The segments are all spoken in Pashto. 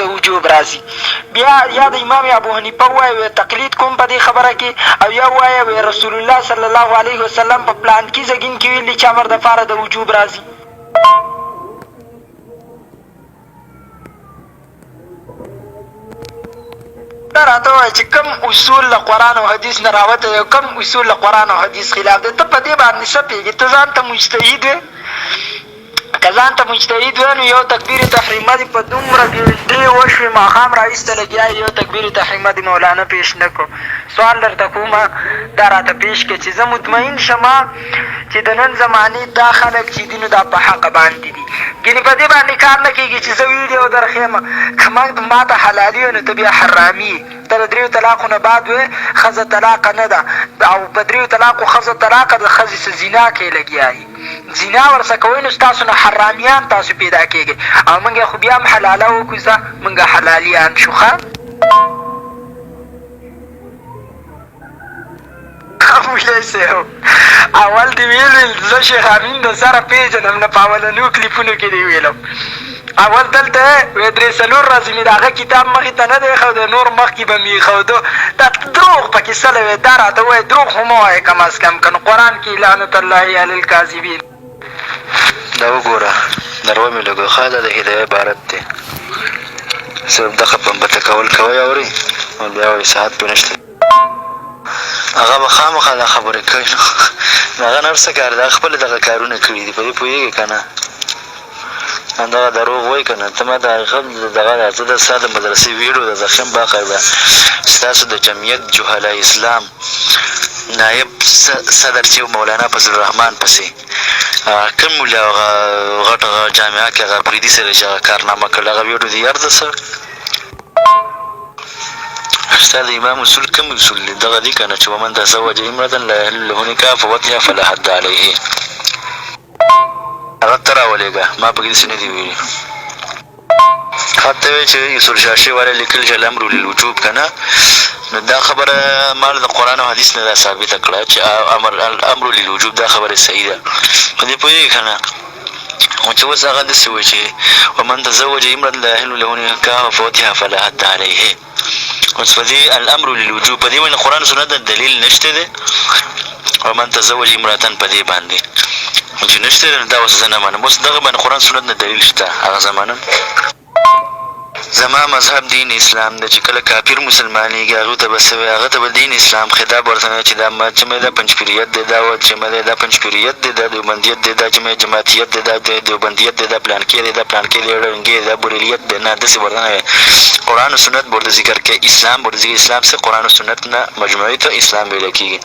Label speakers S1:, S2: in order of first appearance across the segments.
S1: د وجوب راځي. بیا یا د امام ابو حنیفه ووایه تقلید کوم په دې خبره کې، او یا ووایه رسول الله صلی الله علیه وسلم په پلانکي زګین کې ویلي چې امر دپاره د وجوب راځي. دا راته ووایه چې کوم اصول له قرآن او حدیث نه راوته دی او کوم اصول له قرآن او حدیث خلاف دی. ته په دې باندې څه پوهېږې؟ ته ځان ته مجتهد وې. که ځان ته مجتهد وې نو یو تکبیر تحریمه دې په دومره ګېډې وشوې ماښام را ایسته لګیا یو تکبیر تحریمه دې مولانا پېش نه کړو. سوال درته کومه دا راته پېش کړې چې زه مطمئن شمه چې د نن زمانې دا خلک چې دي نو دا په حقه باندې دي. ګینې په دې باندې کار نه کېږي چې زه ویډیو درښیم که ما ته حلالي وي نو ته بیا حرامي یې. ته د 3 طلاقو نه بعد وې ښځه طلاقه نه ده او په 3 طلاقو ښځه طلاقه د ښځې څه زنا کې لګیا یي. زنا ورسه کوئ نو ستاسو نه حرامیان تاسو پیدا کېږئ او موږ خو بیا هم حلاله وکړو ځه موږ حلالیان شو. ښه مولوي صاحب اول دې ویل زه شیخ امین د سره پېژنم نه په اولنیو کلیپونو کې دې ویلم. اول دلته وی 3-4 ورځې مې د هغه کتاب مخې ته نه دی ایښودی نور مخکې به مې ایښودو. دا دروغ پکې څه وی دا راته ووایه دروغ خو مه وایه کم از کم که نو قرآن کې لعنت الله علی الکاذبین.
S2: دا وګوره نروه مې لږ ښه دا د هدایه عبارت دی صرف دغه پنبته کول کوئ اورئ نو بیا وایي ساعت پرې نشته. هغه به خامخا دا خبرې کوي نو هغه نه هر څه کار دی هغه خپله دغه کارونه کړي دي په دې پوهېږې که نه. همدغه دروغ وایي که نه ته ما د حقیقت دغه زه د ستا د مدرسې ویډیو د زخیم باقاعده ستاسو د جمعیت جهله اسلام نایب صدر چې مولانا فضل الرحمن پسې کوم مولا هغه غټ جامعه کې هغه فریدي سره چې هغه کارنامه کړل هغه ویډیو د یار ده څه ستا د امام اصول کوم اصول دي دغه دي که نه چې ومن تزوج امرأة لا یحل له نکاح فوطئها فلا حد علیه هغه ته راولېږه ما پکې داسې نه دي ویلي. حتی وایي چې یوسف شاشي والا لیکل چې الامر للوجوب که نه نو دا خبره ما د قرآن او حدیث نه دا ثابته کړه چې الامر للوجوب دا خبره صحیح ده. په دې پوهېږې که نه چې اوس هغه داسې وایي چې ومن تزوج امرأة لا یحل له نکاح فوطئها فلا حد علیه. اوس په دې الامر للوجوب په دې باندې قرآن سنت د دلیل نشته دی. ومن تزوج امرأة په دې باندې چې نشته دی نو دا اوس زه نه منم. اوس دغه باندې قرآن سنت نه دلیل شته هغه زه منم. زما مذهب دین اسلام دی چې کله کافر مسلمانېږي هغو ته به څه وایي هغه ته به دین اسلام خطاب ورته نه چې دا جمع دا پنجپیریت دی دا جمع دی دا پنجپیریت دی دا دیوبندیت دی دا جمع جماعتیت دی دا دیوبندیت دی دا پلانکې دی دا پلانکې دی ړنګې دی دا بوریلیت دی نه داسې ورته نه وایي. قرآن و سنت ورته ذکر کوي اسلام ورته ذکر اسلام څه قرآن و سنت نه مجموعي ته اسلام ویلی کېږي.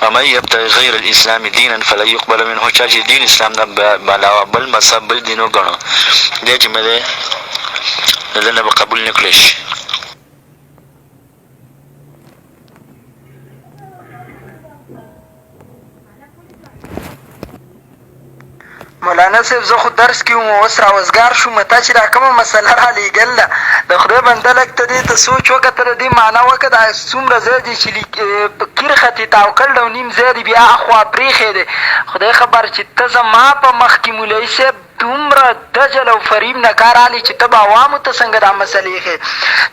S2: ومن یبتغي غیر الاسلام دینا فلن یقبل منه چا چې دین اسلام نه علاوه بل مذهب بل دین وګڼو دی چې مې دی د ده نه به قبول نه کړی شي.
S1: مولانا صاحب زه خو درس کې وم اوس راوزګار شوم تا چې دا کومه مسله رالیږل ده د خدای بنده لږ ته دې ته سوچ وکړه ته د دې معنا وکړه دا څومره ځای دی چې کیر خطې تاو کړل او نیم ځای دی بیا اخوا پرېښی دی. خدای خبر چې ته زما په مخ کې مولوي صاحب دومره دجل او فریب نه کار آلی چې ته به عوامو ته څنګه دا مسلې ښې.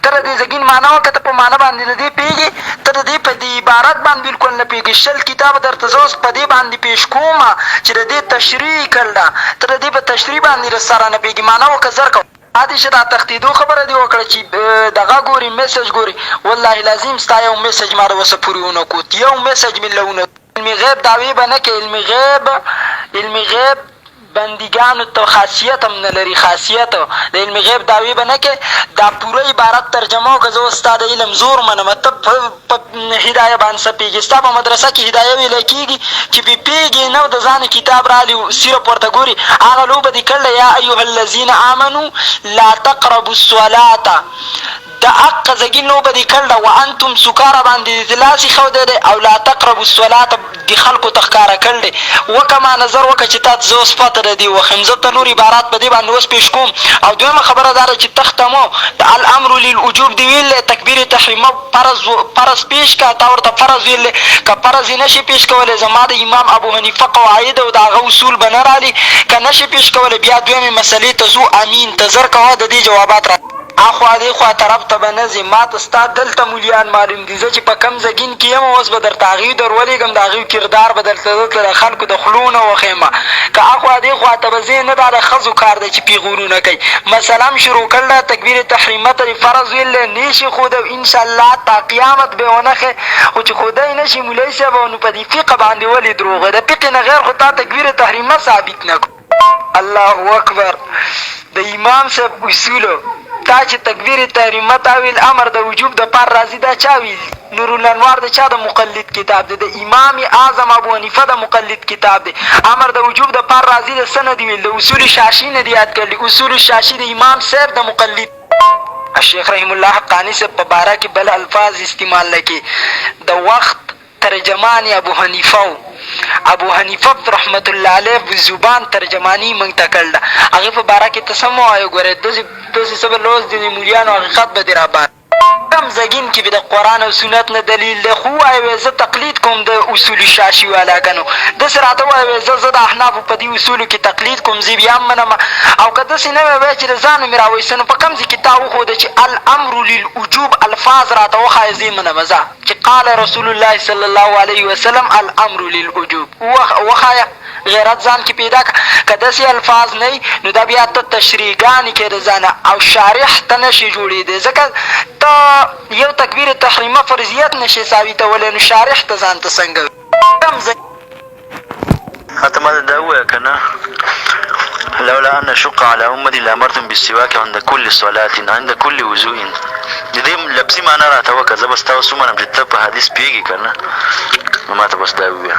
S1: ته د دې زګین معنا وکړه ته په معنا باندې د دې پوهېږې ته د دې په دې عبارت باندې بلکل نه پوهېږې. 20 کتابه درته زه اوس په دې باندې پېش کومه چې د دې تشریح کړل ده ته د دې په تشریح باندې سره نه پوهېږې. معنا وکړه زر کوه پاتې شه دا تښتېدو خبره دې وکړه چې دغه ګوري میسج ګوري والله لازم ستا یو میسج ما اوسه پورې ونه کړو یو میسج مې له ونه علمي غیب دعوې به نه کوې. علمي غیب بندګانو ته خاصیت هم نه لري خاصیت د علمي غیب دعوې به نه کوې. دا پوره عبارت ترجمه وکړه زه اوس ستا د علم زور منم ته په هدایه باندې څه پوهېږې. ستا په مدرسه کې هدایه ویلی کېږي چې پې پوهېږې نه د ځانه کتاب راغلي صرف ورته ګوري هغه لوبه دې کړله یا ایها الذین آمنو لا تقربوا الصلاة د حق زګین لوبه دې کړله وانتم سکاره باندې د لاس ایښودی دی او لا تقربوا الصلاة د خلکو ته ښکاره کړل دی. وکړه ما نظر وکړه چې تا ته زه اوس پته د دې وښیم زه ته نور عبارات په دې باندې اوس پېش کوم. او دویمه خبره دا ده چې تختمو د الامر للوجوب دې ویل دی تکبیر تحریمه فرض پېش کړه تا ورته فرض ویل دی که فرض یې نشي پېش کولی زما د امام ابو حنیفه قواعد او د هغه اصول به نه رالي که نشي پېش کولی بیا دویمې مسلې ته ځو امین ته زر کوه د دې جوابات را اخوا دې خوا طرف ته به نه ځې، ما ته ستا دلته مولیان معلوم دي. زه چې په کم زګین کې یم اوس به درته هغوی در ولېږم، د هغوی کردار به درته دلته د خلکو د خولو نه وښیمه. که اخوا دې خوا ته به ځې نه، دا د ښځو کار دی چې پیغورونه کوي. مثلا شروع کړله تکبیر تحریمه ته دې فرض ویلی نه شي ښوده، انشاءالله تا قیامت به یې ونه ښې. خو چې ښودی نه شي مولوي صاحب، نو په دې فقه باندې ولې دروغ د فقې نه غیر خو تا تکبیر تحریمه ثابت نه کړو. الله اکبر. د امام صاحب اصولو تا چې تکبیر تحریمه تا ویل امر د وجوب د پار راځي، دا چا ویل؟ نورالانوار د چا د مقلد کتاب دی؟ د امام اعظم ابو حنیفه د مقلد کتاب دی. امر د وجوب د پار راځي د څه نه دي ویل؟ د اصول شاشي نه دي یاد کړلي. اصول شاشي د امام صاحب د مقلد الشیخ رحم الله حقانی صاحب په باره کې بل الفاظ استعمال نه کړي. د وخت ترجمان ابو حنیفه و. ابو حنیفه رحمت الله علیه په زبان ترجمانی موږ ته کړله. هغې په باره کې ته څه مه وایه؟ ګورې داسې څه به لوست دي د مولیانو حقیقت به دې راباندې کم زګین کې به د قرآن او سنت نه دلیل دی. خو ووایه زه تقلید کوم د اصول شاشي والاګانو، داسې راته ووایه زه د احنافو په دې اصولو کې تقلید کوم، زه بیا هم منم. او که داسې نه وایه چې د ځان مې راوایسته، نو په کوم ځای کې تا وښوده چې الامر للوجوب الفاظ راته وښایه، زه یې منم. ځه چې قال رسول الله صلی الله علیه وسلم الامر للوجوب وښایه، غیرت ځان کې پیدا کړه. که داسې الفاظ نه وي نو دا بیا ته تشریحګانې کې د ځانه او شارح ته نه شي جوړېدی، ځکه ته یو تکبیر تحریمه فرضیت نه شي ثابتولی، نو شارح ته ځان ته څنګه
S2: حتی ما دا ووایه که نه، لولا ان اشق على امتي لامرتم بالسواك عند كل صلاه عند كل وضوء. د دې لفظي معنا راته وکړه، زه به ستا اوس ومنم چې ته په حدیث پوهېږې که نه، نو ما ته بس دا ووایه.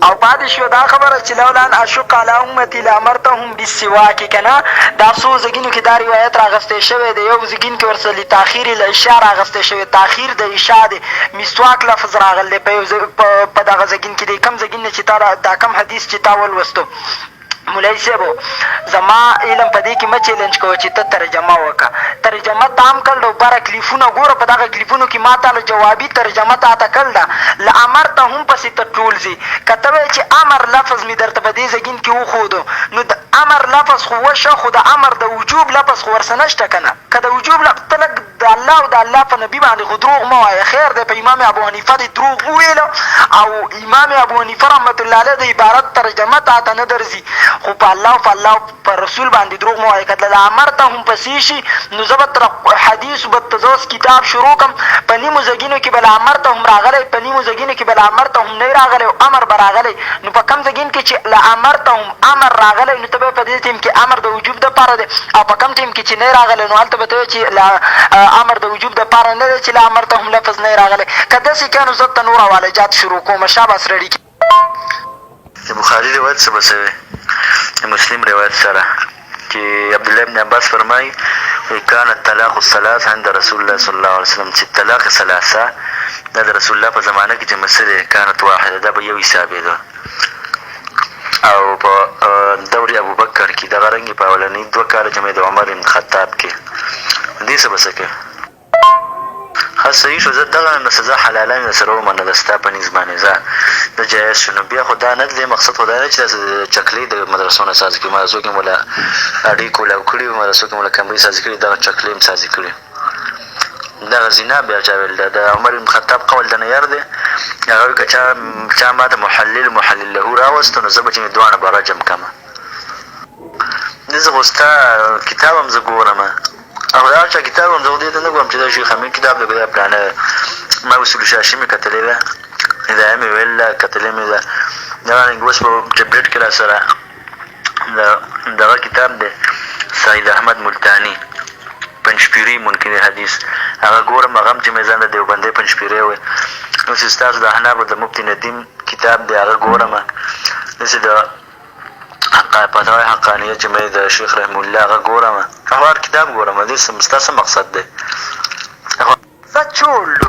S1: او پاتې شو دا خبره چې لولا ان اشق علی امتي لامرتهم بالسواک، که نه دا څو زګینو کې دا روایت راغستی شوی دی. یو زګین کې ورسره لتاخیر العشاء راغستی شوی، تاخیر د عشاء دی. مسواک لفظ راغلی په دغه زګین کې دی. کم زګین نه چې تا دا کم حدیث چې تا ولوستو مولوي صاحبو، زما علم په دې کې مه چیلنج کوه چې ته ترجمه وکړه. ترجمه تا هم کړله، بره کلیفونه ګوره، په دغه کلیفونو کې ما تاله جوابي ترجمه تا ته کړله. له امر ته هم پسې ته ټول ځي. که ته وایې چې امر لفظ مې درته په دې زګین کې وښودو، نو د امر لفظ خو وشه، خو د امر د وجوب لفظ خو ورسه نشته که نه. که د وجوب لفظ ته لږ د الله او د الله په نبي باندې خو دروغ مه وایه. خیر دی، په امام ابو حنیفه دې دروغ وویله، او امام ابو حنیفه رحمت الله علیه د عبارت ترجمه تا ته نه درځي. خو په الله او په الله او په رسول باندې دروغ مه وایه. که د امر ته هم پسې شي، نو زه به تر حدیثو به ته زه اوس کتاب شروع کړم. په نیمو زګینو کې به له امر ته هم راغلی، په نیمو زګینو کې به له امر ته هم نه راغلی او امر به راغلی. نو په کم زګین کې چې له امر ته هم امر راغلی، نو ته به په دې ټیم کې امر د وجوب دپاره دی، او په کم ټیم کې چې نه راغلی، نو هلته به ته وایې چې امر د وجوب دپاره نه دی، چې له امر ته هم لفظ نه راغلی. که داسې که نو زه ته نور حوالجات شروع کوم. شاباس رډي کې
S2: د بخاري روایت څه به څه وی، د مسلم روایت سره چې عبدالله بن عباس فرمایي کان الطلاق الثلاث عند رسول الله صلی الله علیه وسلم، چې طلاق ثلاثه دا د رسول الله په زمانه کې چې مسله کانت واحده، دا به یو حسابېده. او په دور ابوبکر کې دغه رنګې په اولنۍ 2 کاله چې مې د عمر بن خطاب کې دې څه به څه کوي. ښه صحیح شو، زه دغه نه سزا حلاله مې سره ومنله ستا په نیز باندې، زه د جایز شو. نو بیا خو دا نه دی مقصد، خو دا نه چې داسې چکلې د مدرسو نه سازي کړي. مدرسو کې مو له اډې کولاو کړي، مدرسو کې مو له کمرې سازي کړي، دغه چکلې هم سازي کړي. دغه زنا بیا چا ویل ده، د عمر بن خطاب قول د نه یار دی. هغه وایي که چا ما ته محلل له راوستو، نو زه به چې مې دواړه به رجم کړمه. زه خو ستا کتاب هم زه ګورم، او هر چا کتاب هم زه خو دې ته نه ګورم چې دا شیخ امین کتاب دی، دا پلانه ما اصول شاشي مې کتلې ده، هدایه مې ویل ده، کتلې مې ده. دغه اوس په ټبلیټ کې را سره دغه کتاب دی سید احمد ملتاني پنجپیري منکر حدیث، هغه ګورم. هغه هم چې مې ځان د دیوبندۍ پنجپیری وی. اوس ستاسو د احنافو د مفتي ندیم کتاب دی، هغه ګورم. داسې د فتاوی حقانیه چې مې د شیخ رحم الله هغه ګورم. هغه هر کتاب ګورم. دې ستا څه مقصد دی؟
S1: څه چولو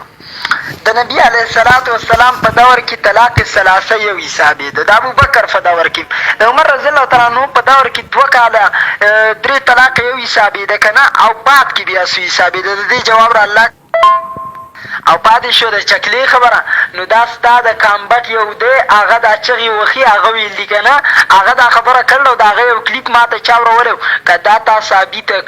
S1: د نبي علیه الصلاة والسلام په دور کې طلاق ثلاثه یو حسابېده، د ابوبکر په دور کې، د عمر رضی الله تعالی عنه په دور کې 2 کاله 3 طلاق یو حسابېده که نه، او بعد کې بیا څو حسابېده. د دې جواب را الله او پاتې شو د چکلې خبره. نو دا ستا د کامبټ یو دی هغه دا چغې وخي هغه ویل دي که نه هغه دا خبره کړله او د هغه یو کلیپ ما ته چا ورولی و. که دا تا ثابته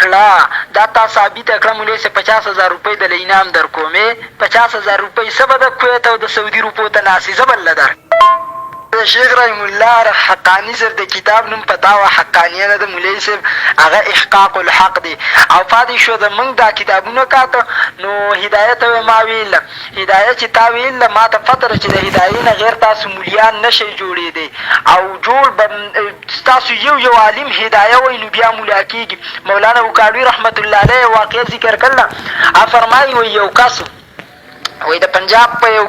S1: کړه مولوي صاحب 50,000 روپۍ دله انعام در کومې 50,000 روپۍ څه به د کویت او د سعودي روپو ته ناستې زه بله در د شیخ رحیم الله حقاني صاحب د کتاب نوم پتا وه حقانیه نه د مولوي صاحب هغه احقاق الحق دی. او پاتې شو د موږ دا کتابونه کاته نو هدایه ته ما ویله هدایه چې تا ویله ما ته پته ده چې د هدایې نه غیر تاسو مولیان نشئ جوړېدی او جوړ به ستاسو یو عالم هدایه وایي نو بیا مولا کېږي. مولانا وکالوي رحمت الله علیه واقع ذکر کړله فرمایي وایي یو کس وی د پنجاب په یو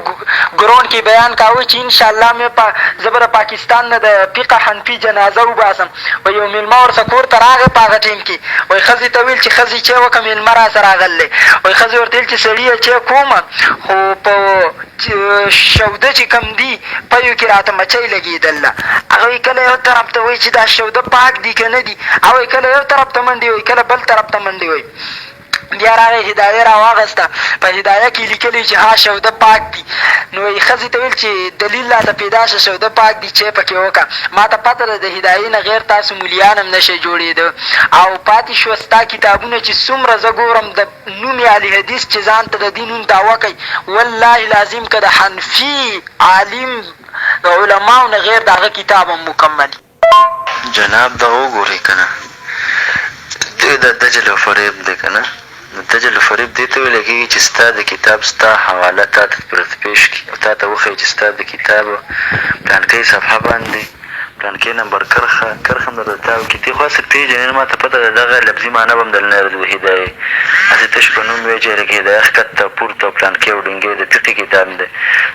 S1: ګراوند کې بیان کاوه چې انشاءالله مې زه به د پاکستان نه د فقه حنفي جنازه وباسم. وی یو میلمه ورته کور ته راغی په هغه ټایم کې وی ښځې ته ویل چې ښځې چای وکړه میلمه را سره راغلی وی ښځې ورته ویل چې سړي چای کومه خو په شوده چې کوم دي پیو کې راته مچۍ لګېدله. هغه وی کله یو طرف ته وایي چې دا شوده پاک دي که نه دي او وی کله یو طرف ته منډې وایي کله بل طرف ته منډې وایي. بیا راغی هدایه را واغسته په هدایه کې لیکلي چې ها شوده پاک دي. نو یې ښځې ته ویل چې دلیل راته پیدا شه شوده پاک دي چای پکې وکړه. ما ته پته ده د هدایې نه غیر تاسو مولیان هم نشئ جوړېده. او پاتې شوه ستا کتابونه چې څومره زه ګورم د نوم اهل حدیث چې ځان ته د دې نوم دعوه کوي والله لازم که د حنفي عالم د علماو نه غیر د هغه کتاب هم مکمل
S2: جناب دا وګورئ که نه د دجل او فریب دی که نه د دجل او فریب دې ته ویلی کېږي چې ستا د کتاب ستا حواله تا ته پرته پیش کړي او تا ته وښیي چې ستا د کتاب پلانکۍ صفحه باندې پلانکۍ نمبر کرښه هم درته تاو کړي. ته خو هسې پېژنې ما ته پته ده دغه لفظي معنی به هم دلته نه د هدایې هسې تش په نوم وایي چې لکه هدایه ښکته پورته او پلانکۍ او ډنګۍ د فقې کتاب دی.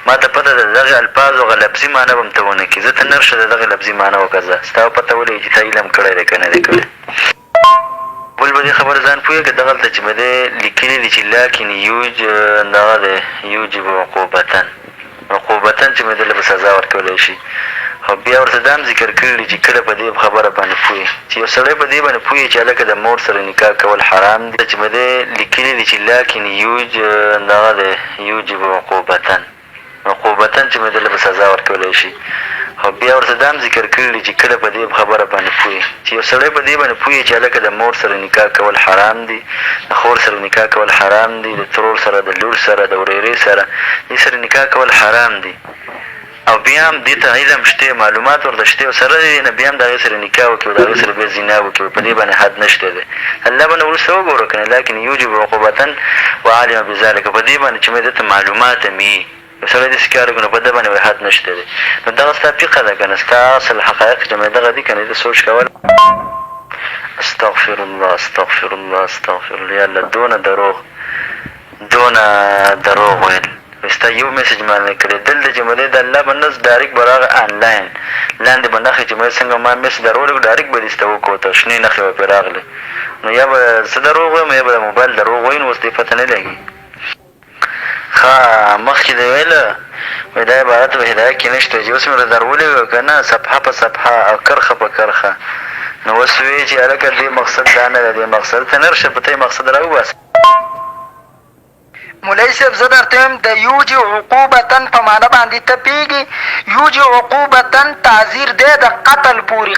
S2: ما ته پته ده دغې الفاظو هغه لفظي معنی به هم ته ونه کړي. زه ته نه رشه د دغې لفظي معنی وکړه ستا پته ولګي چې تا علم کړی دی که نه دی کړی. بل به دې خبره ځان پوهېږه دغلته چې به دی لیکلي دي چې لاکن دغه دی یوجب عقوبتن چې مې دله به سزا ورکولی شي. او بیا ورته دا هم ذکر کړي دي چې کله په دې خبره باندې پوهېږي چې یو سړی په دې باندې پوهېږي چې هلکه د مور سره نکاح کول حرام دي چې به دی لیکلي دي چې لاکن دغه دی یوجب عقوبتن چې مې دله به سزا ورکولی شي. او بیا ورته دا هم ذکر کړي دي چې کله په دې خبره باندې پوهېږي چې یو سړی په دې باندې پوهېږي چې هلکه د مور سره نکاح کول حرام دي د خور سره نکاح کول حرام دي د ترور سره د لور سره د ورېرې سره دې سره نکاح کول حرام دي. او بیا هم دې ته علم شته معلومات ورته شته او سره دې نه بیا هم د هغې سره نکاح وکړي او د هغې سره بیا زنا وکړي په دې باندې حد نشته دی. الله به نه وروسته وګوره که نه لکن یوجب عقوبتن وعالم بذلک په دې باندې چې مې دته معلومات هم وي یو سړی داسې کار وکړي نو په ده باندې حد نشته دی. نو دغه ستا فقه ده که نه ستا اصل حقایق چې مې دغه دي که نه د سوچ کول استغفر الله یا الله دونه دروغ ویل ستا یو میسج معنی کړی دلته چې مې د الله به نس ډایرکټ به راغی آنلاین لاندې به نښې چې مې څنګه ما میسج درولې ډایرکټ به دې سته وکوته شنې نښې به پرې راغلې نو یا به څه دروغ وایم یا به د موبایل دروغ وایي نو اوس دې پته نه لګي. ښه مخکې دې ویله وایي دا عبارت په هدایه کې نشته چې اوس مې درولې وه که نه صفحه په صفحه او کرښه په کرښه نو اوس وایي چې هلکه دې مقصد دا نه ده دې مقصد ته نه رشه په ته یې مقصد را وباسه.
S1: مولوي صاحب زه درته وایم د یوجي عقوبتن په معنه باندې ته پوهېږي. یوجي عقوبتن تعذیر دی د قتل پورې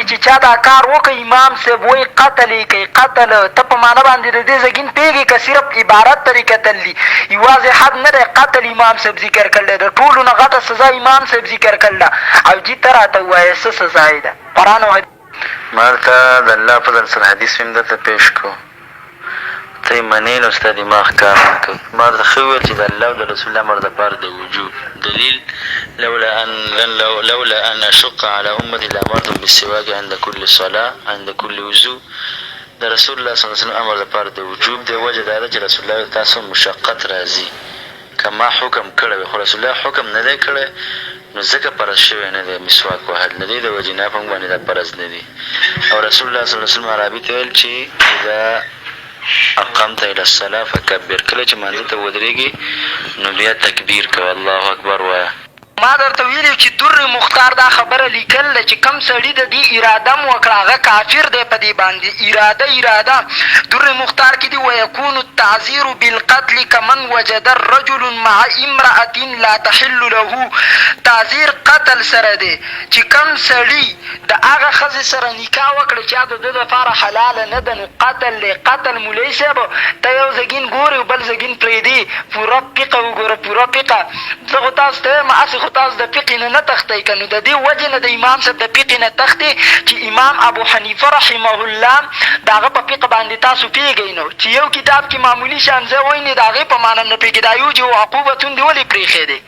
S1: چې چا دا کار وکړي امام صاحب وایي قتل یې کوي قتل ته په معنه باندې د دې زګین پوهېږي که صرف عبارت ترې کتل دي یوازې حد نه دی قتل امام صاحب ذکر کړی د ټولو نه غټه سزا امام صاحب ذکر کړله او جي ته راته ووایه څه سزا یې ده قرآن او حدیث.
S2: ما ته د الله فضل سره حدیث مې درته پیش کړو ته یې منې نو ستا دماغ کار نه کوي. ما درته ښه وویل چې د الله او د رسول الله امر دپاره د وجوب دلیل لولا ان اشق على امتي لامرتم بالسواك عند كل صلاه عند كل وضوء د رسول الله صلی الله علیه وسلم امر دپاره د وجوب دی. وجه دا ده چې رسول الله تاسو مشقت راځي که ما حکم کړی وي خو رسول الله حکم نه دی کړی نو ځکه فرض شوی نه دی مسواک وهل نه دی د وجې نه په موږ باندې دا فرض نه دی. او رسول الله صلی الله علیه وسلم عربي ته ویل چې اذا اقامت الى الصلاه فکبر کله چې مانځه ته ودرېږي نو بیا تکبیر کوه الله اکبر وایه.
S1: ما درته ویلي چې در مختار دا خبره لیکل ده چې کم سړي د دې اراده م وکړه هغه کافر دی په دې باندې اراده در مختار کې دي ویکون التعذیر بالقتل کمن وجد رجل مع امرأة لا تحل له تعذیر قتل سره دی چې کم سړي د هغه ښځې سره نکاح وکړي چې د ده دپاره حلاله نه ده نو قتل دی قتل مولوي صاحب ته یو زګین ګورې او بل زګین پرېږدي پوره فقه وګوره پوره فقه زه خو تاسو ته وایم هسې خو تاسو د فقې نه تښتئ که نو د دې وجې نه د امام صاحب د فقې نه تښتې چې امام ابو حنیفه رحمه الله د هغه په فقه باندې تاسو پوهېږئ نو چې یو کتاب کې معمولي شان زه وایي د هغې په معنی نه پوهېږي دا یوجب عقوبتون دې ولې پرېښې دی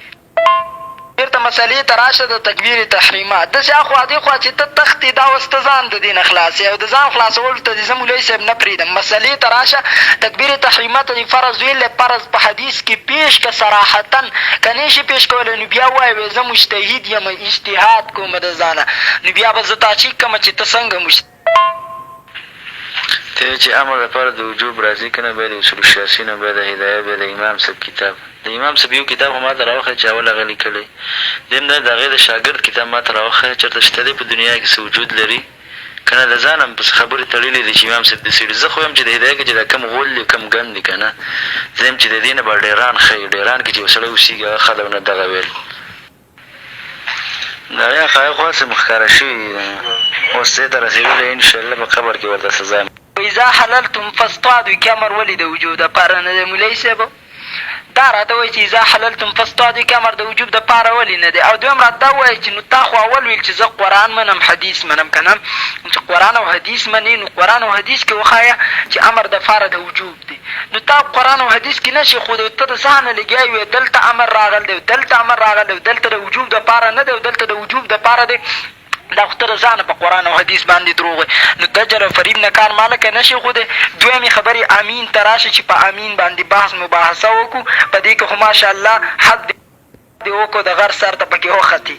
S1: بیرته مسلې ته راشه د تکبیر تحریمه داسې اخوا دې خوا چې ته تښتې دا اوس ته ځان د دې نه خلاصې او د ځان خلاصولو ته دې زه مولوي صاحب نه پرېږدم مسلې ته راشه تکبیر تحریمه ته دې فرض ویل دی فرض په حدیث کې پیش که صراحتا که نه شي پیش کولی نو بیا وایې زه مجتهد یم اجتهاد کوم د ځانه نو بیا به زه تا چیک کړم چې ته څنګه
S2: ته چې امر لپاره د وجوب راځي که نه بیا د اصول الشاسي نه بیا د هدایه بیا د امام صاحب کتاب د امام صاحب یو کتاب خو ما ته راوښیه چې اول هغه لیکلی دیم دا د هغې د شاګرد کتاب ما ته راوښیه چېرته شته دی په دنیا کې څه وجود لري که نه د ځان هم پس خبرې تړلې دي چې امام صاحب داسې ویلي زه خو یم چې د هدایه کې چې دا کم غول دي کم ګن دي که نه زه یم چې د دې نه به ډیران ښیي ډیران کې چې یو سړی اوسېږي هغه ښه ده او نه دغه ویل د هغې حقایق خو هسې مښکاره شوي اوس دې ته رسېدلی انشاءالله په قبر کې ورته سزا
S1: اذا حللتم فاصطادوا کې امر ولې د وجوب دپاره نه دی مولوي صاحب دا راته وایي چې اذا حللتم فاصطادوا کې امر د وجوب دپاره ولې نه دی او دویم راته دا ووایي چې نو تا خو اول ویل چې زه قرآن منم حدیث منم که نه چې قرآن او حدیث منې نو قرآن او حدیث کې وښایه چې امر دپاره د وجوب دی نو تا قرآن او حدیث کې نه شي خو ته د ځانه لګیا وې دلته امر راغلی دی دلته امر راغلی دی دلته د وجوب دپاره نه دی او دلته د وجوب دپاره دی دا خو ته د ځانه په قرآن او حدیث باندې دروغ وی نو دجل او فریب نه کار مالکه نه شي خودی دویمې خبرې امین ته راشه چې په امین باندې بحث مباحثه وکړو په دې کې خو ماشاءالله حق دې وکړو د غر سر ته پکې وختي